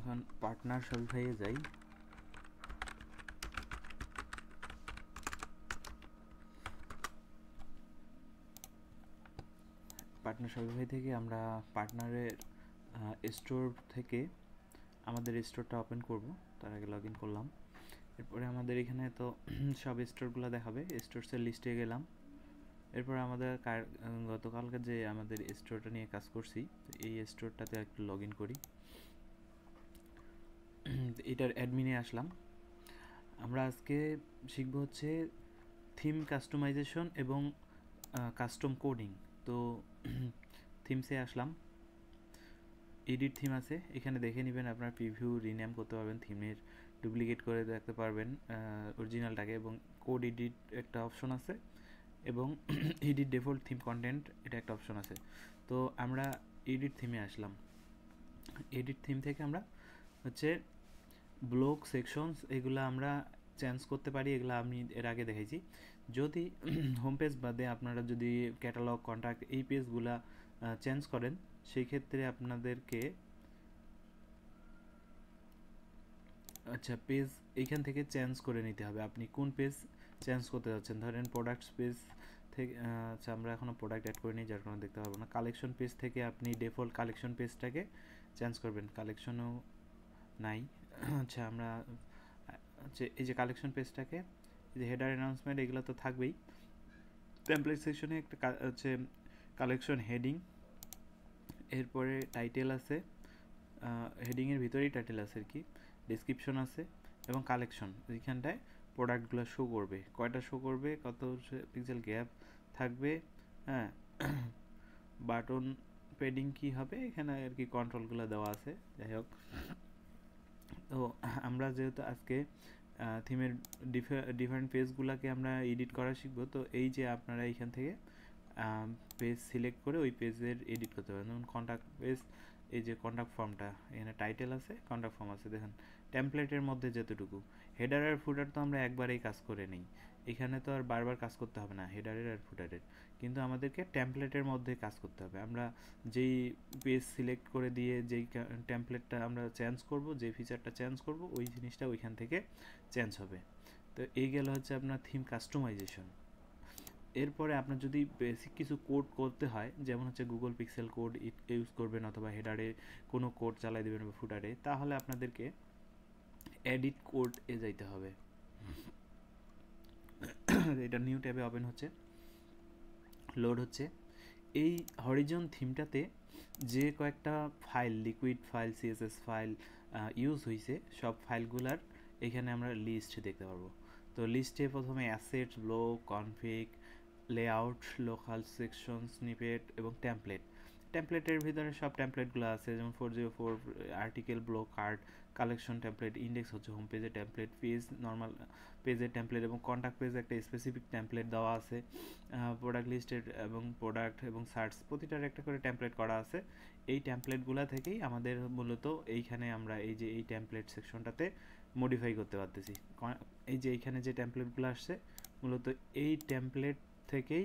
এখন পার্টনার শপিফাইয়ে যাই। Partner Shopify থেকে আমরা পার্টনারের স্টোর থেকে আমাদের স্টোরটা ওপেন করব। তার আগে লগ ইন করলাম। এরপরে আমাদের এখানে তো সব স্টোরগুলো দেখাবে। স্টোরসের লিস্টে গেলাম। এরপর আমাদের গতকালকে যে আমাদের স্টোরটা নিয়ে কাজ করছি, এই স্টোরটাতে একটু লগ ইন করি। এটার অ্যাডমিনে আসলাম। আমরা আজকে শিখবো হচ্ছে থিম কাস্টমাইজেশন এবং কাস্টম কোডিং। তো থিমসে আসলাম, এডিট থিম আছে, এখানে দেখে নেবেন। আপনার প্রিভিউ রিনেম করতে পারবেন, থিমের ডুপ্লিকেট করে দেখতে পারবেন অরিজিনালটাকে, এবং কোড এডিট একটা অপশন আছে, এবং এডিট ডিফল্ট থিম কন্টেন্ট এটা একটা অপশন আছে। তো আমরা এডিট থিমে আসলাম। এডিট থিম থেকে আমরা হচ্ছে ব্লক সেকশনস এগুলো আমরা চেঞ্জ করতে পারি। এগুলো আমি এর আগে দেখেছি। যদি হোম পেজ বাদে আপনারা যদি ক্যাটালগ, কন্ট্যাক্ট এই পেজগুলা চেঞ্জ করেন, সেই ক্ষেত্রে আপনাদেরকে পেজ এইখান থেকে চেঞ্জ করে নিতে হবে। আপনি কোন পেজ চেঞ্জ করতে যাচ্ছেন, ধরেন প্রোডাক্টস পেজ থেকে আমরা এখনও প্রোডাক্ট অ্যাড করে নিই, যার কারণে দেখতে পারবো না। কালেকশন পেজ থেকে আপনি ডিফল্ট কালেকশন পেজটাকে চেঞ্জ করবেন, কালেকশনও নাই। আমরা এই যে কালেকশন পেজটাকে, এই যে হেডার অ্যানাউন্সমেন্ট এগুলো তো থাকবেই। টেমপ্লেট সেকশনে একটা কালেকশন হেডিং, এরপরে টাইটেল আছে, হেডিংয়ের ভিতরেই টাইটেল আছে আর কি, ডেসক্রিপশন আছে, এবং কালেকশন। এইখানটায় প্রোডাক্টগুলো শো করবে, কয়টা শো করবে, কত পিক্সেল গ্যাপ থাকবে, হ্যাঁ, বাটন পেডিং কি হবে, এখানে আর কি কন্ট্রোলগুলো দেওয়া আছে। যাই হোক, তো আমরা যেহেতু আজকে থিমের ডিফারেন্ট পেজগুলোকে আমরা এডিট করা শিখবো, তো এই যে আপনারা এইখান থেকে পেজ সিলেক্ট করে ওই পেজের এডিট করতে পারেন। যেমন কন্ট্যাক্ট পেজ, এই যে কন্ট্যাক্ট ফর্মটা, এখানে টাইটেল আছে, কন্ট্যাক্ট ফর্ম আছে, দেখেন টেমপ্লেটের মধ্যে যেতটুকু। হেডার আর ফুটার তো আমরা একবারেই কাজ করে নিই, এখানে তো আর বারবার কাজ করতে হবে না হেডারের আর ফুটারের, কিন্তু আমাদেরকে টেমপ্লেটের মধ্যে কাজ করতে হবে। আমরা যেই পেজ সিলেক্ট করে দিয়ে যেই টেমপ্লেটটা আমরা চেঞ্জ করব, যেই ফিচারটা চেঞ্জ করব, ওই জিনিসটা ওইখান থেকে চেঞ্জ হবে। তো এই গেল হচ্ছে আপনার থিম কাস্টমাইজেশন। এরপরে আপনার যদি বেসিক কিছু কোড করতে হয়, যেমন হচ্ছে গুগল পিক্সেল কোড ইউজ করবেন, অথবা হেডারে কোনো কোড চালাই দেবেন বা ফুটারে, তাহলে আপনাদেরকে এডিট কোড এ যাইতে হবে। এটা নিউ ট্যাবে ওপেন হচ্ছে, লোড হচ্ছে। এই হরিজন থিমটাতে যে কয়েকটা file, liquid file, CSS file use হয়েছে, সব ফাইলগুলার এখানে আমরা লিস্ট দেখতে পারবো। তো লিস্টে প্রথমে asset, block, config, layout, local section, snippet এবং টেমপ্লেটের ভিতরে সব টেমপ্লেটগুলো আছে, যেমন 404 article, block, card, collection template, index হচ্ছে হোম পেজের টেমপ্লেট, পেজ নর্মাল পেজের টেমপ্লেট, এবং কন্ট্যাক্ট পেজে একটা স্পেসিফিক টেমপ্লেট দেওয়া আছে, প্রোডাক্ট লিস্টের এবং প্রোডাক্ট এবং সার্চ প্রতিটার একটা করে টেমপ্লেট করা আছে। এই টেমপ্লেটগুলো থেকেই আমাদের মূলত এইখানে আমরা এই যে এই টেমপ্লেট সেকশনটাতে মডিফাই করতে পারতেছি। এই যে এইখানে যে টেমপ্লেটগুলো আসছে, মূলত এই টেমপ্লেট থেকেই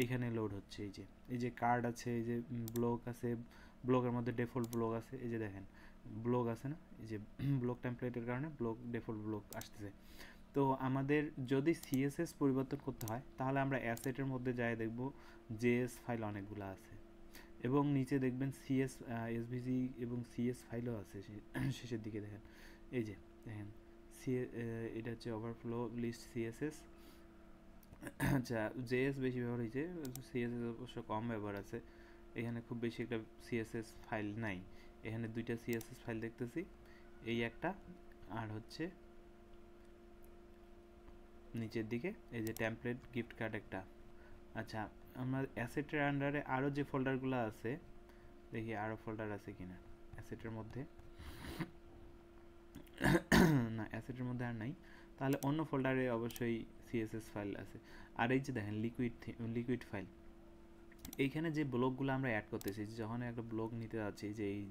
এখানে লোড হচ্ছে। এই যে কার্ড আছে, এই যে ব্লক আছে, ব্লকের মধ্যে ডিফল্ট ব্লক আছে, এই যে দেখেন ব্লক আছে না, এই যে ব্লক টেমপ্লেটের কারণে ব্লক ডিফল্ট ব্লক আসতেছে। তো আমাদের যদি সিএসএস পরিবর্তন করতে হয়, তাহলে আমরা অ্যাসেটের মধ্যে যাই, দেখব জেএস ফাইল অনেকগুলো আছে, এবং নিচে দেখবেন সিএস, এসভিজি এবং সিএস ফাইলও আছে শেষের দিকে দেখেন। এই যে দেখেন এটা হচ্ছে ওভারফ্লো লিস্ট সিএসএস। জেএস বেশি ব্যবহার হয়েছে, সিএসএস অবশ্য কম ব্যবহার আছে। এখানে খুব বেশি একটা সিএসএস ফাইল নাই, এখানে দুইটা সিএসএস ফাইল দেখতেছি, এই একটা, আর হচ্ছে নিচের দিকে এই যে টেমপ্লেট গিফট কার্ড একটা। আচ্ছা, আমরা অ্যাসেটের আন্ডারে আরও যে ফোল্ডারগুলো আছে, দেখি আরও ফোল্ডার আছে কিনা অ্যাসেটের মধ্যে। না, অ্যাসেটের মধ্যে আর নাই, তাহলে অন্য ফোল্ডারে অবশ্যই সিএসএস ফাইল আছে। আর এই যে দেখেন লিকুইড ফাইল, এইখানে যে ব্লকগুলো আমরা অ্যাড করতেছি, যখন একটা ব্লক নিতে যাচ্ছি, যে এই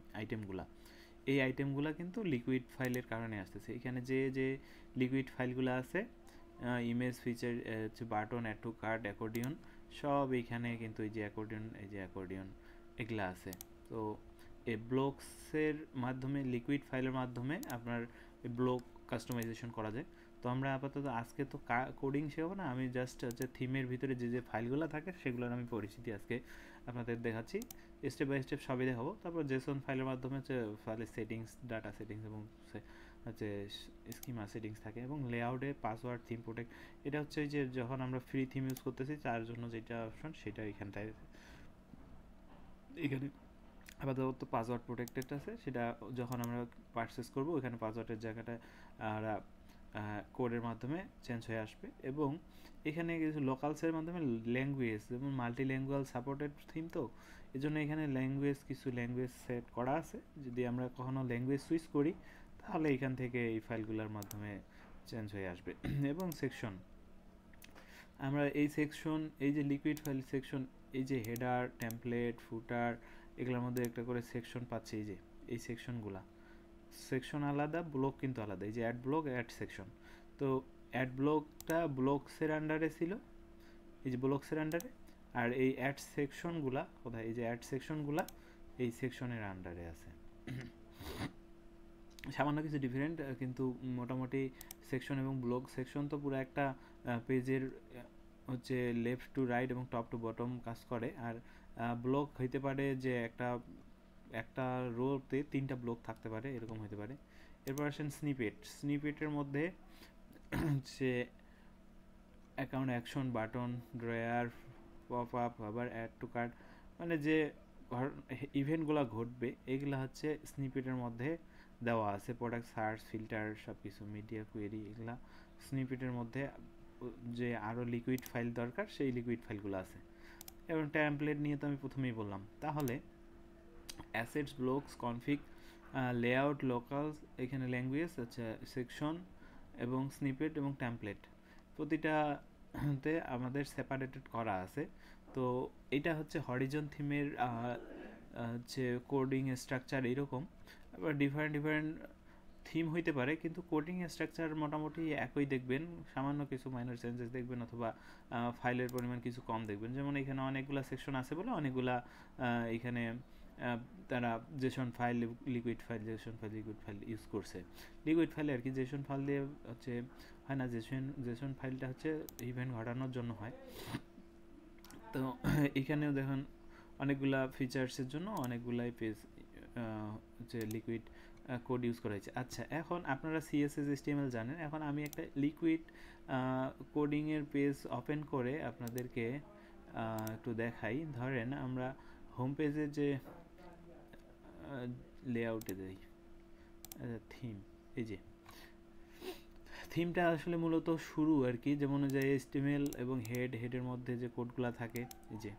আইটেমগুলো কিন্তু লিকুইড ফাইলের কারণে আসতেছে। এখানে যে লিকুইড ফাইলগুলো আছে, ইমেজ, ফিচার, হচ্ছে button, add to card, accordion, সব এইখানে কিন্তু এই যে অ্যাকর্ডিয়ন এগুলা আছে। তো এই ব্লকসের মাধ্যমে, লিকুইড ফাইলের মাধ্যমে আপনার ব্লক কাস্টমাইজেশন করা যায়। তো আমরা আপাতত আজকে তো কোডিং শেখাবো না, আমি জাস্ট হচ্ছে থিমের ভিতরে যে ফাইলগুলো থাকে সেগুলোর আমি পরিচিতি আজকে আপনাদের দেখাচ্ছি, স্টেপ বাই স্টেপ সবই দেখাবো। তারপর জেসন ফাইলের মাধ্যমে হচ্ছে ফাইলের সেটিংস, ডাটা সেটিংস এবং হচ্ছে স্কিমা সেটিংস থাকে, এবং লেআউটে পাসওয়ার্ড, থিম প্রোটেক্ট, এটা হচ্ছে যে যখন আমরা ফ্রি থিম ইউজ করতেছি তার জন্য যেটা অপশন সেটা এখানটায়, এখানে আপাতত পাসওয়ার্ড প্রোটেক্টেড আছে, সেটা যখন আমরা পারচেস করব ওইখানে পাসওয়ার্ডের জায়গাটা কোডের মাধ্যমে চেঞ্জ হয়ে আসবে। এবং এখানে কিছু লোকালসের মাধ্যমে ল্যাঙ্গুয়েজ, যেমন মাল্টি ল্যাঙ্গুয়াল সাপোর্টেড থিম, তো এই জন্য এখানে কিছু ল্যাঙ্গুয়েজ সেট করা আছে। যদি আমরা কখনো ল্যাঙ্গুয়েজ সুইচ করি তাহলে এখান থেকে এই ফাইলগুলোর মাধ্যমে চেঞ্জ হয়ে আসবে। এবং সেকশন, আমরা এই সেকশন, এই যে লিকুইড ফাইল সেকশন, এই যে হেডার, টেমপ্লেট, ফুটার, এগুলোর মধ্যে একটা করে সেকশন পাচ্ছি। এই যে এই সেকশনগুলা, সেকশন আলাদা, ব্লক কিন্তু আলাদা। এই যে অ্যাড ব্লক, অ্যাড সেকশন, তো অ্যাড ব্লকটা ব্লকসের আন্ডারে ছিল, এই যে ব্লকসের আন্ডারে, আর এই অ্যাড সেকশনগুলা কোথায়, এই যে অ্যাড সেকশনগুলা এই সেকশনের আন্ডারে আছে। সামান্য কিছু ডিফারেন্ট, কিন্তু মোটামুটি সেকশন এবং ব্লক, সেকশন তো পুরো একটা পেজের হচ্ছে লেফট টু রাইট এবং টপ টু বটম কাজ করে, আর ব্লক হইতে পারে যে একটা রোতে 3টা ব্লক থাকতে পারে, এরকম হতে পারে। এরপর আসেন স্নিপেটের মধ্যে যে account, action, button, drawer, pop up, আবার অ্যাড টু কার্ট, মানে যে ইভেন্টগুলো ঘটবে এগুলো হচ্ছে স্নিপেটের মধ্যে দেওয়া আছে। প্রোডাক্ট সার্চ, ফিল্টার, সব কিছু, মিডিয়া কোয়েরি, এগুলা স্নিপেটের মধ্যে যে আরও লিকুইড ফাইল দরকার সেই লিকুইড ফাইলগুলো আছে। এবং টেমপ্লেট নিয়ে তো আমি প্রথমেই বললাম। তাহলে assets, blocks, config, layout, locals, এখানে ল্যাঙ্গুয়েজ, আচ্ছা সেকশন এবং স্নিপেট এবং টেমপ্লেট প্রতিটাতে আমাদের সেপারেটেড করা আছে। তো এটা হচ্ছে হরিজন থিমের হচ্ছে কোডিং স্ট্রাকচার এরকম। আবার ডিফারেন্ট থিম হইতে পারে, কিন্তু কোডিং স্ট্রাকচার মোটামুটি একই দেখবেন, সামান্য কিছু মাইনর চেঞ্জেস দেখবেন, অথবা ফাইলের পরিমাণ কিছু কম দেখবেন। যেমন এখানে অনেকগুলো সেকশন আছে বলে অনেকগুলা এখানে তারা Jason file, liquid file, Jason file, liquid file use করছে। লিকুইড ফাইলে আর কি জেসন ফাইল দিয়ে হচ্ছে হয় না, জেসন ফাইলটা হচ্ছে ইভেন্ট ঘটানোর জন্য হয়। তো এখানেও দেখুন অনেকগুলা ফিচার্সের জন্য অনেকগুলাই পেজ হচ্ছে লিকুইড কোড ইউজ করা হয়েছে। আচ্ছা, এখন আপনারা CSS HTML জানেন, এখন আমি একটা লিকুইড কোডিংয়ের পেজ ওপেন করে আপনাদেরকে একটু দেখাই। ধরেন আমরা হোম পেজে যে লেআউটে যাই, থিম, এই যে থিমটা আসলে মূলত শুরু আর কি, যেমন যে HTML এবং হেডের মধ্যে যে কোডগুলো থাকে, এই যে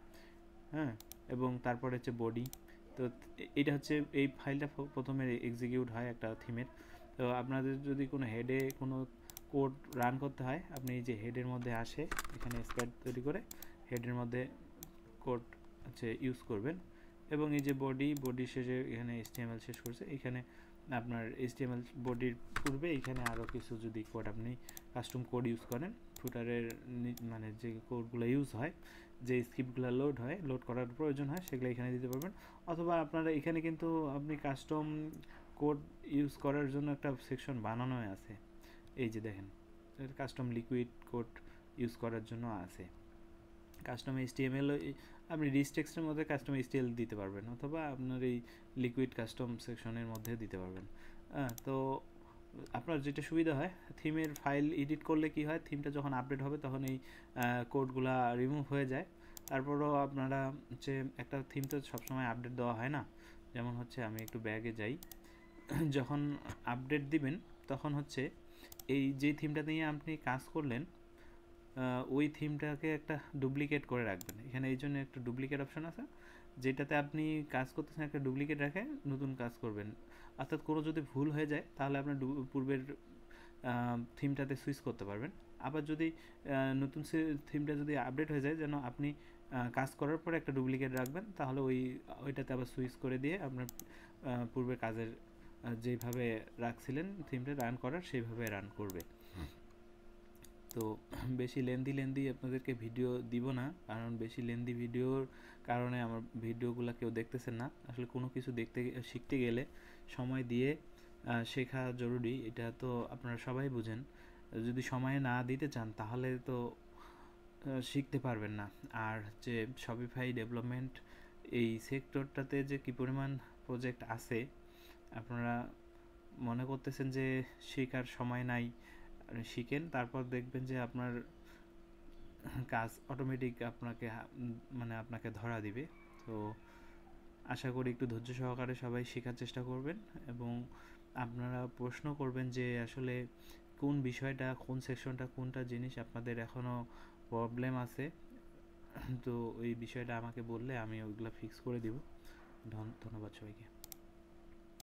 হ্যাঁ, এবং তারপরে হচ্ছে বডি। তো এটা হচ্ছে এই ফাইলটা প্রথমে এক্সিকিউট হয় একটা থিমের। তো আপনাদের যদি কোনো হেডে কোনো কোড রান করতে হয়, আপনি এই যে হেডের মধ্যে আসে এখানে স্প্যাড তৈরি করে হেডের মধ্যে কোড হচ্ছে ইউজ করবেন। এবং এই যে বডি শেষে এখানে HTML শেষ করছে, এখানে আপনার HTML বডির পূর্বে এখানে আরও কিছু যদি কোড আপনি কাস্টম কোড ইউজ করেন, ফুটারের মানে যে কোডগুলো ইউজ হয়, যে স্ক্রিপ্টগুলো লোড করার প্রয়োজন হয়, সেগুলো এখানে দিতে পারবেন। অথবা আপনারা এখানে কিন্তু আপনি কাস্টম কোড ইউজ করার জন্য একটা সেকশন বানানো আছে, এই যে দেখেন কাস্টম লিকুইড কোড ইউজ করার জন্য আছে। কাস্টম HTML আপনি রিচ টেক্সটের মধ্যে কাস্টম HTML দিতে পারবেন, অথবা আপনার এই লিকুইড কাস্টম সেকশনের মধ্যে দিতে পারবেন। তো আপনার যেটা সুবিধা হয়, থিমের ফাইল এডিট করলে কি হয়, থিমটা যখন আপডেট হবে তখন এই কোডগুলা রিমুভ হয়ে যায়। তারপরও আপনারা হচ্ছে একটা থিম তো সবসময় আপডেট দেওয়া হয় না, যেমন হচ্ছে আমি একটু ব্যাগে যাই, যখন আপডেট দিবেন তখন হচ্ছে এই যে থিমটা নিয়ে আপনি কাজ করলেন ওই থিমটাকে একটা ডুপ্লিকেট করে রাখবেন। এখানে এই জন্য একটা ডুপ্লিকেট অপশন আছে, যেটাতে আপনি কাজ করতেছেন একটা ডুপ্লিকেট রেখে নতুন কাজ করবেন। অর্থাৎ কোনো যদি ভুল হয়ে যায় তাহলে আপনার পূর্বের থিমটাতে সুইচ করতে পারবেন। আবার যদি নতুন থিমটা যদি আপডেট হয়ে যায়, যেন আপনি কাজ করার পরে একটা ডুপ্লিকেট রাখবেন, তাহলে ওইটাতে আবার সুইচ করে দিয়ে আপনার পূর্বের কাজের যেভাবে রাখছিলেন থিমটা রান করার, সেইভাবে রান করবে। তো বেশি লেন্দি আপনাদেরকে ভিডিও দিব না, কারণ বেশি লেন্দি ভিডিওর কারণে আমার ভিডিওগুলো কেউ দেখতেছেন না। আসলে কোনো কিছু শিখতে গেলে সময় দিয়ে শেখা জরুরি, এটা তো আপনারা সবাই বুঝেন। যদি সময় না দিতে চান তাহলে তো শিখতে পারবেন না। আর যে শপিফাই ডেভেলপমেন্ট এই সেক্টরটাতে যে কী পরিমাণ প্রজেক্ট আছে, আপনারা মনে করতেছেন যে শেখার সময় নাই, শিখেন, তারপর দেখবেন যে আপনার কাজ অটোমেটিক আপনাকে ধরা দিবে। তো আশা করি একটু ধৈর্য সহকারে সবাই শেখার চেষ্টা করবেন, এবং আপনারা প্রশ্ন করবেন যে আসলে কোন বিষয়টা, কোন সেকশনটা, কোনটা জিনিস আপনাদের এখনও প্রবলেম আছে। তো ওই বিষয়টা আমাকে বললে আমি ওইগুলো ফিক্স করে দিব। ধন্যবাদ সবাইকে।